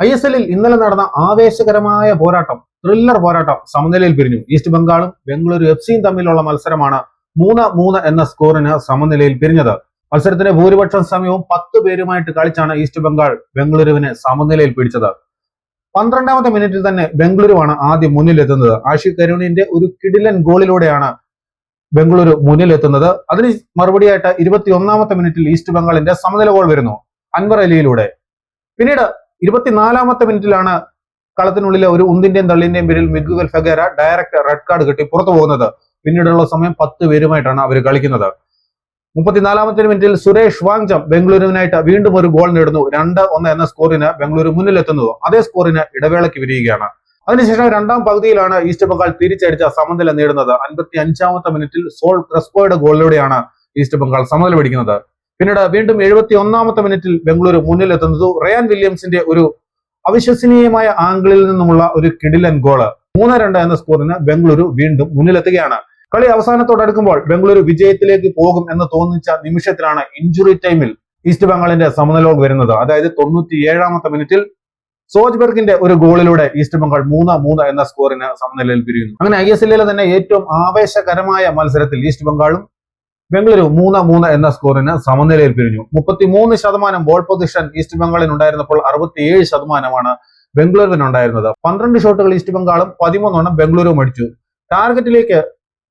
ISL-ൽ ഇന്നലെ നടന്ന ആവേശകരമായ പോരാട്ടം, ത്രില്ലർ പോരാട്ടം സമനിലയിൽ പിരിഞ്ഞു. ഈസ്റ്റ് ബംഗാളും ബംഗളൂരു FC-യും തമ്മിലുള്ള മത്സരമാണ് 3-3 എന്ന സ്കോറിന് സമനിലയിൽ പിരിഞ്ഞത്. മത്സരത്തിന്റെ ഭൂരിപക്ഷം സമയവും 10 പേരുമായിട്ട് കളിച്ചാണ് ഈസ്റ്റ് ബംഗാൾ ബംഗളൂരുവിനെ സമനിലയിൽ പിടിച്ചത്. 12ാമത്തെ മിനിറ്റിൽ തന്നെ ബംഗളൂരുവാണ് ആദ്യം മുന്നിലെത്തുന്നത്. ആഷിഖ് കരുണിന്റെ ഒരു കിടിലൻ ഗോളിലൂടെയാണ് ബംഗളൂരു മുന്നിലെത്തുന്നത്. അതിന് മറുപടിയായിട്ട് 21ാമത്തെ മിനിറ്റിൽ ഈസ്റ്റ് ബംഗാളിന്റെ സമനില ഗോൾ വരുന്നു അൻവർ അലിയിലൂടെ. പിന്നീട് 24ാമത്തെ മിനിറ്റിലാണ് കളത്തിനുള്ളിലെ ഒരു ഉന്തിന്റെയും തള്ളിന്റെയും പേരിൽ മിഗുവൽ ഫെഗേര ഡയറക്റ്റ് റെഡ് കാർഡ് കിട്ടി പുറത്തു പോകുന്നത്. പിന്നീടുള്ള സമയം 10 പേരുമായിട്ടാണ് അവർ കളിക്കുന്നത്. 34ാമത്തെ മിനിറ്റിൽ സുരേഷ് വാങ്ചം ബംഗളൂരുവിനായിട്ട് വീണ്ടും ഒരു ഗോൾ നേടുന്നു. 2-1 എന്ന സ്കോറിന് ബംഗളൂരു മുന്നിലെത്തുന്നു. അതേ സ്കോറിന് ഇടവേളയ്ക്ക് വിരിയുകയാണ്. അതിനുശേഷം രണ്ടാം പകുതിയിലാണ് ഈസ്റ്റ് ബംഗാൾ തിരിച്ചടിച്ച സമനില നേടുന്നത്. 55ാമത്തെ മിനിറ്റിൽ സോൾ ക്രെസ്പോയുടെ ഗോളിലൂടെയാണ് ഈസ്റ്റ് ബംഗാൾ സമനില പിടിക്കുന്നത്. പിന്നീട് വീണ്ടും 71ാമത്തെ മിനിറ്റിൽ ബംഗളൂരു മുന്നിലെത്തുന്നത് റയാൻ വില്യംസിന്റെ ഒരു അവിശ്വസനീയമായ ആംഗിളിൽ നിന്നുമുള്ള ഒരു കിടിലൻ ഗോള്. 3-2 എന്ന സ്കോറിന് ബംഗളൂരു വീണ്ടും മുന്നിലെത്തുകയാണ്. കളി അവസാനത്തോടടുക്കുമ്പോൾ ബംഗളൂരു വിജയത്തിലേക്ക് പോകും എന്ന് തോന്നിച്ച നിമിഷത്തിലാണ് ഇഞ്ചുറി ടൈമിൽ ഈസ്റ്റ് ബംഗാളിന്റെ സമനില വരുന്നത്. അതായത് 97ാമത്തെ മിനിറ്റിൽ സോജ്ബെർഗിന്റെ ഒരു ഗോളിലൂടെ ഈസ്റ്റ് ബംഗാൾ 3-3 എന്ന സ്കോറിന് സമനിലയിൽ പിരിയുന്നു. അങ്ങനെ ISL-ലെ തന്നെ ഏറ്റവും ആവേശകരമായ മത്സരത്തിൽ ഈസ്റ്റ് ബംഗാളും ബംഗളൂരു 3-3 എന്ന സ്കോറിന് സമനിലയിൽ പിരിഞ്ഞു. 33% ബോൾ പൊസിഷൻ ഈസ്റ്റ് ബംഗാളിന് ഉണ്ടായിരുന്നപ്പോൾ 67% ബംഗളൂരുവിനുണ്ടായിരുന്നത്. 12 ഷോട്ടുകൾ ഈസ്റ്റ് ബംഗാളും 13 ബംഗളൂരുവും അടിച്ചു. ടാർഗറ്റിലേക്ക്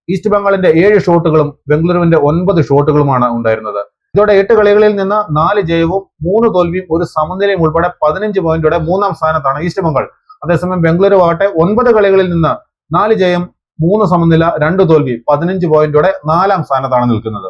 ഈസ്റ്റ് ബംഗാളിന്റെ 7 ഷോട്ടുകളും ബംഗളൂരുവിന്റെ 9 ഷോട്ടുകളുമാണ് ഉണ്ടായിരുന്നത്. ഇതോടെ 8 കളികളിൽ നിന്ന് 4 ജയവും 3 തോൽവിയും ഒരു സമനിലയും ഉൾപ്പെടെ 15 പോയിന്റോടെ 3ാം സ്ഥാനത്താണ് ഈസ്റ്റ് ബംഗാൾ. അതേസമയം ബംഗളൂരു ആകട്ടെ 9 കളികളിൽ നിന്ന് 4 ജയം 3 സമനില 2 തോൽവി 15 പോയിന്റോടെ 4ാം സ്ഥാനത്താണ് നിൽക്കുന്നത്.